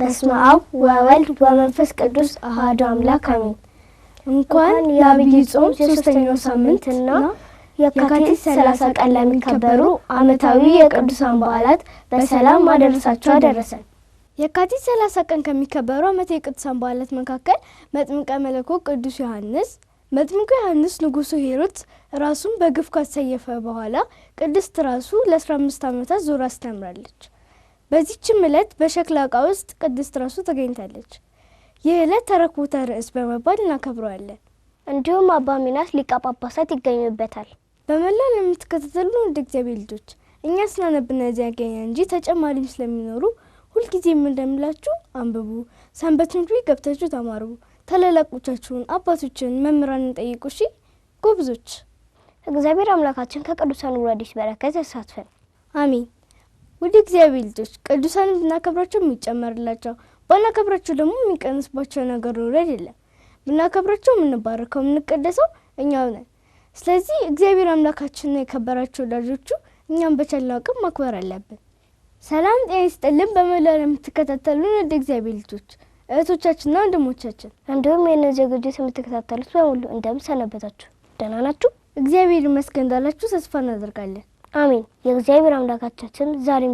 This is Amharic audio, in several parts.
በስመ አብ ወወልድ ወመንፈስ ቅዱስ አሐዱ አምላክ አሜን። እንኳን የዐቢይ ጾም ሶስተኛው ሳምንትና የካቲት 30 ቀን ለሚከበሩ ዓመታዊ የቅዱሳን በዓላት በሰላም አደረሳችሁ አደረሰን። የካቲት 30 ቀን ከሚከበሩ ዓመታዊ የቅዱሳን በዓላት መካከል መጥምቀ መለኮት ቅዱስ ዮሐንስ መጥምቁ ዮሐንስ ንጉሡ ሄሮድስ ራሱን በግፍ ካሰየፈ በኋላ ቅድስት ራሱ ለ15 ዓመታት ዞራ አስተምራለች። በዚህችም ዕለት በሸክላ ዕቃ ውስጥ ቅድስት ራሱ ተገኝታለች። ይህ ዕለት ተረክቦተ ርዕስ በመባል እናከብረዋለን። እንዲሁም አባ ሚናስ ሊቀ ጳጳሳት ይገኙበታል። በመላው ለምትከታተሉ ውድ እግዚአብሔር ልጆች እኛ ስናነብና ያገኘን እንጂ ተጨማሪም ስለሚኖሩ ሁልጊዜም እንደምላችሁ አንብቡ፣ ሰንበት ትምህርት ቤት ገብታችሁ ተማሩ፣ ታላላቆቻችሁን አባቶችን መምህራንን ጠይቁ። እሺ ጎብዞች። እግዚአብሔር አምላካችን ከቅዱሳን ወራዲስ በረከት ያሳትፈን፣ አሜን። ውድ እግዚአብሔር ልጆች ቅዱሳን ብናከብራቸው የሚጨመርላቸው ባናከብራቸው ደግሞ የሚቀንስባቸው ነገር ኖሮ አይደለም። ብናከብራቸው የምንባረከው የምንቀደሰው እኛው ነን። ስለዚህ እግዚአብሔር አምላካችንን የከበራቸው ወዳጆቹ እኛም በቻልነው አቅም ማክበር አለብን። ሰላም ጤና ይስጥልን። በመላው ለምትከታተሉን ውድ እግዚአብሔር ልጆች እህቶቻችንና ወንድሞቻችን እንዲሁም የነዚህ ዝግጅት የምትከታተሉት በሙሉ እንደምን ሰነበታችሁ? ደህና ናችሁ? እግዚአብሔር ይመስገን እንዳላችሁ ተስፋ እናደርጋለን። አሜን። የእግዚአብሔር አምላካችን ዛሬም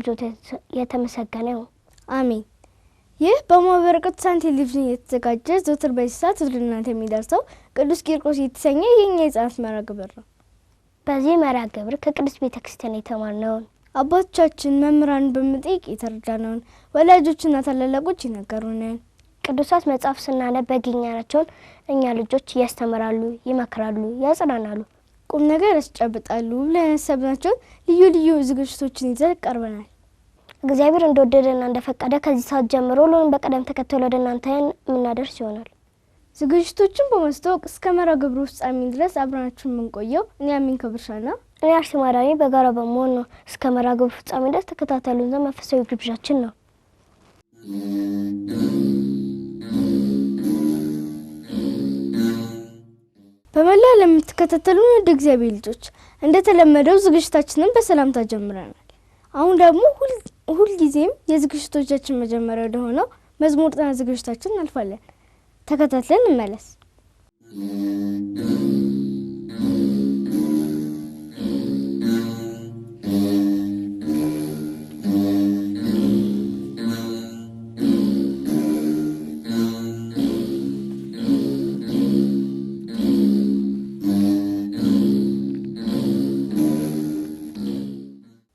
የተመሰገነ ይሁን። አሜን። ይህ በማኅበረ ቅዱሳን ቴሌቪዥን የተዘጋጀ ዘወትር በዚህ ሰዓት ወደ እናንተ የሚደርሰው ቅዱስ ቂርቆስ የተሰኘ የኛ የሕፃናት መርሐ ግብር ነው። በዚህ መርሐ ግብር ከቅዱስ ቤተክርስቲያን የተማርነውን አባቶቻችን መምህራን በመጠየቅ የተረዳነውን ወላጆችና ታላላቆች ይነገሩናል። ቅዱሳት መጽሐፍ ስናነብ ያገኘናቸውን እኛ ልጆች ያስተምራሉ፣ ይመክራሉ፣ ያጽናናሉ፣ ቁም ነገር ያስጨብጣሉ ብለን ያሰብናቸውን ልዩ ልዩ ዝግጅቶችን ይዘን ቀርበናል። እግዚአብሔር እንደወደደና እንደፈቀደ ከዚህ ሰዓት ጀምሮ ሁሉንም በቀደም ተከተል ወደ እናንተ የምናደርስ ይሆናል። ዝግጅቶችን በማስተዋወቅ እስከ መርሐ ግብሩ ፍጻሜ ድረስ አብረናችሁ የምንቆየው እኔ አሚን ከብርሻና እኔ አርሴማዳኒ በጋራ በመሆን ነው። እስከ መርሐ ግብሩ ፍጻሜ ድረስ ተከታተሉን ዘንድ መንፈሳዊ ግብዣችን ነው። በመላው ለምትከታተሉን ውድ እግዚአብሔር ልጆች እንደተለመደው ዝግጅታችንን በሰላምታ ጀምረናል። አሁን ደግሞ ሁልጊዜም የዝግጅቶቻችን መጀመሪያ ወደ ሆነው መዝሙር ጥናት ዝግጅታችን እናልፋለን። ተከታትለን እንመለስ።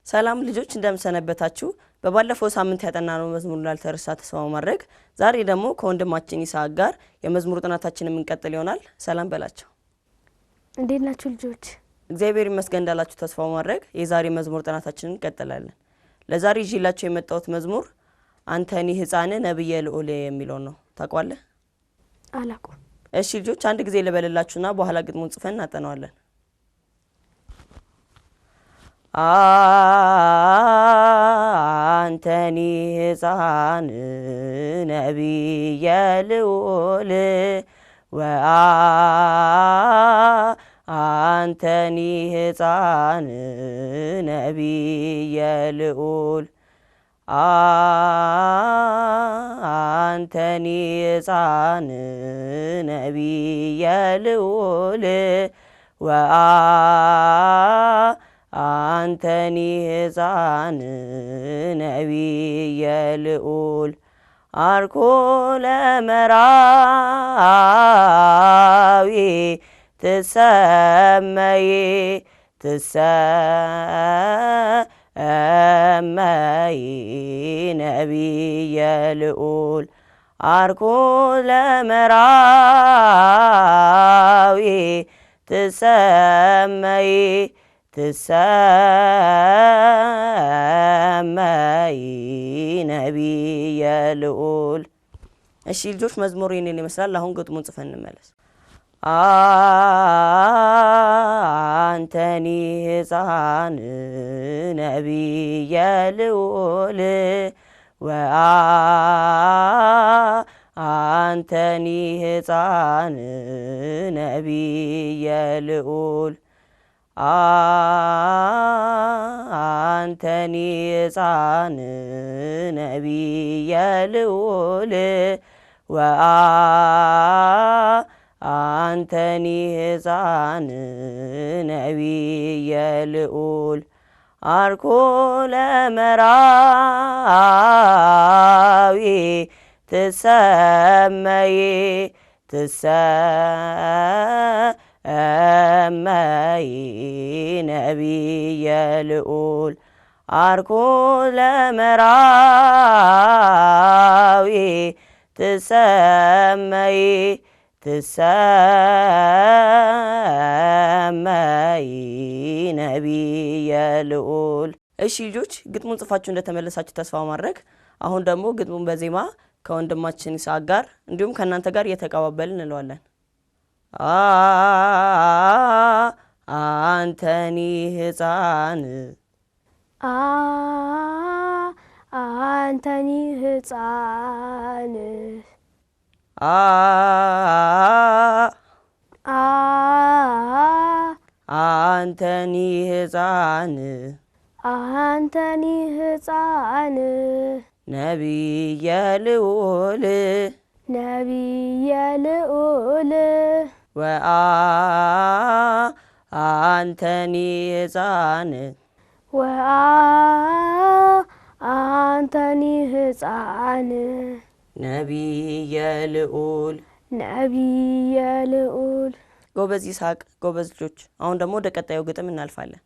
ሰላም ልጆች እንደምሰነበታችሁ። በባለፈው ሳምንት ያጠናነው መዝሙር ላልተረሳ ተስፋ ማድረግ ዛሬ ደግሞ ከወንድማችን ይስሐቅ ጋር የመዝሙር ጥናታችንን እንቀጥል ይሆናል። ሰላም በላቸው። እንዴት ናችሁ ልጆች? እግዚአብሔር ይመስገን እንዳላችሁ ተስፋ ማድረግ የዛሬ መዝሙር ጥናታችንን እንቀጥላለን። ለዛሬ ይዤላችሁ የመጣሁት መዝሙር አንተኒ ሕፃን ነብየ ልዑል የሚለው ነው። ታውቃለህ? አላውቅም። እሺ ልጆች አንድ ጊዜ ልበልላችሁና በኋላ ግጥሙን ጽፈን እናጠናዋለን። አንተኒ ሕፃን ነብየ ልዑል አንተኒ ሕፃን ነብየ ልዑል አንተኒ ሕፃን ነብየ ልዑል አንተኒ ሕፃን ነብየ ልዑል አርኮ ለመራዊ ትሰመይ ነብየ ልዑል አርኮ ለመራዊ ትሰመይ ነብየ ልዑል። እሺ ልጆች መዝሙሩ ይሄንን ይመስላል። አሁን ግጥሙን ጽፈን እንመለስ። አንተኒ ሕፃን ነብየ ልዑል አንተኒ ሕፃን ነብየ ልዑል አንተኒ ሕፃን ነቢየ ልዑል አንተኒ ሕፃን ነቢየ ልዑል አርኮ ለመራዊ ትሰመይ ነቢየ ልዑል አርኮ ለመራዊ ትሰመይ ነቢየ ልዑል። እሺ ልጆች ግጥሙን ጽፋችሁ እንደተመለሳችሁ ተስፋ ማድረግ። አሁን ደግሞ ግጥሙን በዜማ ከወንድማችን ይስሐቅ ጋር እንዲሁም ከእናንተ ጋር እየተቀባበልን እንለዋለን። አንተኒ ሕፃን አንተኒ ሕፃን አንተኒ ሕፃን አንተኒ ሕፃን ነቢየ ልዑል ነቢየ ልዑል አንተኒ ሕፃን አንተኒ ሕፃን ነቢየ ልዑል ነቢየ ልዑል። ጎበዝ ይስሐቅ፣ ጎበዝ ልጆች። አሁን ደግሞ ወደ ቀጣዩ ግጥም እናልፋለን።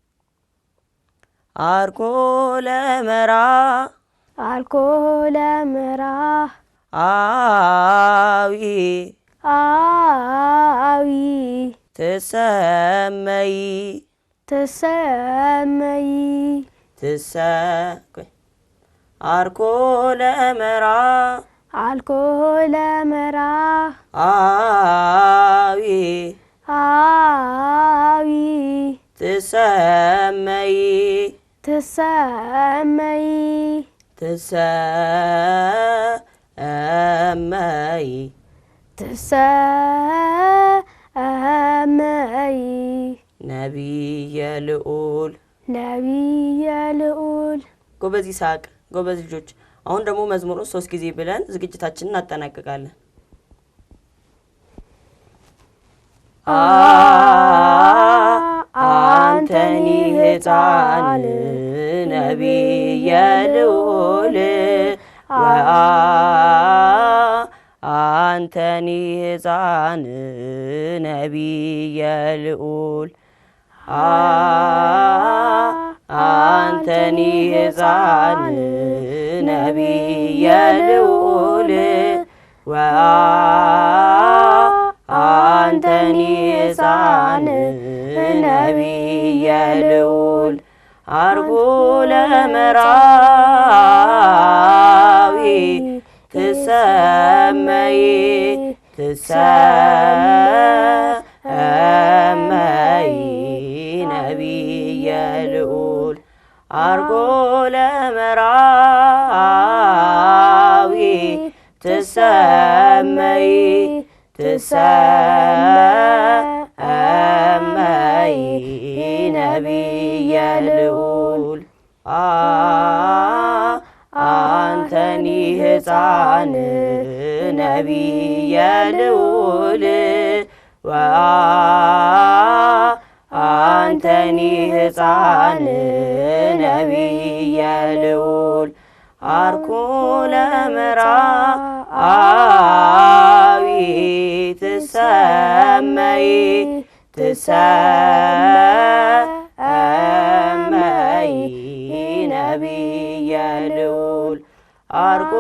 አርኮ ለመራ አዊ ትሰመይ አርኮ ለመራ አዊ ትሰመይ ነቢየ ልዑል ጎበዝ ይስሐቅ፣ ጎበዝ ልጆች። አሁን ደግሞ መዝሙሩን 3 ጊዜ ብለን ዝግጅታችንን እናጠናቅቃለን። አንተኒ ሕፃን ነቢየ ልዑል አንተኒ ሕፃን ነቢየ ልዑል አንተኒ ሕፃን ነቢየ ልዑል አንተኒ ሕፃን ነቢየ ልዑል አርጎ ለመራዊ ትሰመይ ነቢየ ልዑል አርጎ ለመራዊ ትሰመይ ነቢየ ልዑል አንተኒ ሕፃን ነቢየ ልዑል አንተኒ ሕፃን ነቢየ ልዑል አርኮ ለመራዊ ትሰመይ ነቢየ ልዑል አርጎ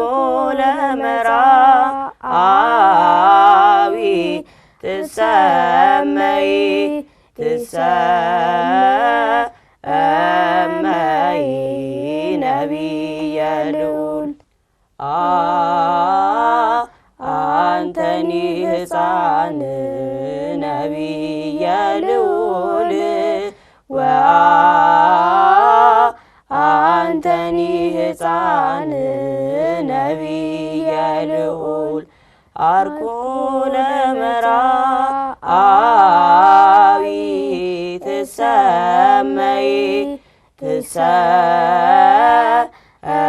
ለመራዊ ትሰመይ ነቢየ ልዑል አንተኒ ሕፃን ነቢየ ልዑል አንተኒ ሕፃን ነቢየ ልዑል አርኮ ለመራዊ ትሰመይ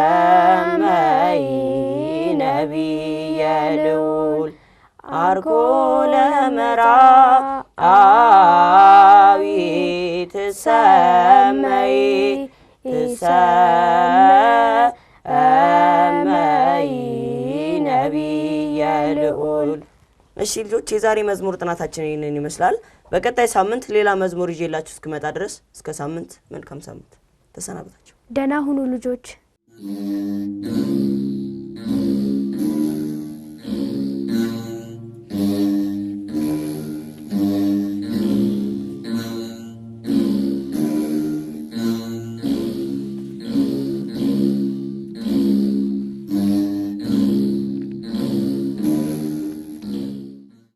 ትሰመይ ነቢየ ልዑል አርኮ ለመርዓዊ ትሰመይ ነቢየ ልዑል። እሺ ልጆች የዛሬ መዝሙር ጥናታችን ይህንን ይመስላል። በቀጣይ ሳምንት ሌላ መዝሙር ይዤላችሁ እስክመጣ ድረስ እስከ ሳምንት መልካም ሳምንት። ተሰናበታችሁ። ደህና ሁኑ ልጆች።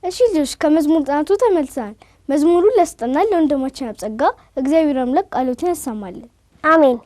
እሺ ልጆች ከመዝሙር ጥናቱ ተመልሰናል። መዝሙሩን ለስጠናል ለወንድማችን አብጸጋ እግዚአብሔር አምላክ ቃሎትን ያሰማልን። አሜን።